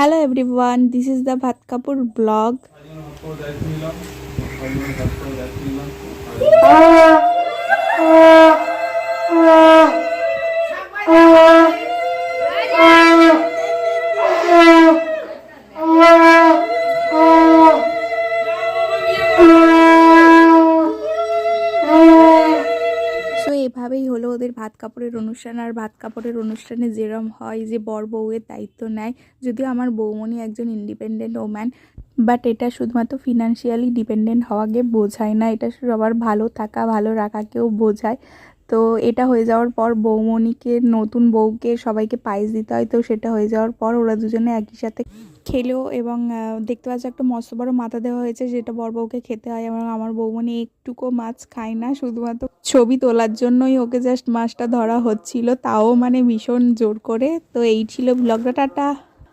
Hello everyone, this is the Bhat Kapoor blog. So এভাবেই হলো ওদের ভাত কাপড়ের অনুষ্ঠান। আর ভাত কাপড়ের অনুষ্ঠানে যেরম হয় যে বর বউয়ের দায়িত্ব নেয়, যদিও আমার বৌমনি একজন ইন্ডিপেন্ডেন্ট ওম্যান, বাট এটা শুধুমাত্র ফিনান্সিয়ালি ডিপেন্ডেন্ট হওয়াকে বোঝায় না, এটা সবার ভালো থাকা ভালো রাখাকেও বোঝায়। তো এটা হয়ে যাওয়ার পর বৌমনিকে, নতুন বউকে সবাইকে পায়েস দিতে হয়। তো সেটা হয়ে যাওয়ার পর ওরা দুজনে একই সাথে খেলেও, এবং দেখতে পাচ্ছি একটা মস্ত বড় মাথা দেওয়া হয়েছে, যেটা বর বউকে খেতে হয়। এবং আমার বৌমনি একটুকু মাছ খায় না, শুধুমাত্র ছবি তোলার জন্যই ওকে জাস্ট মাছটা ধরা হচ্ছিল, তাও মানে ভীষণ জোর করে। তো এই ছিল ব্লগটা, টাটা।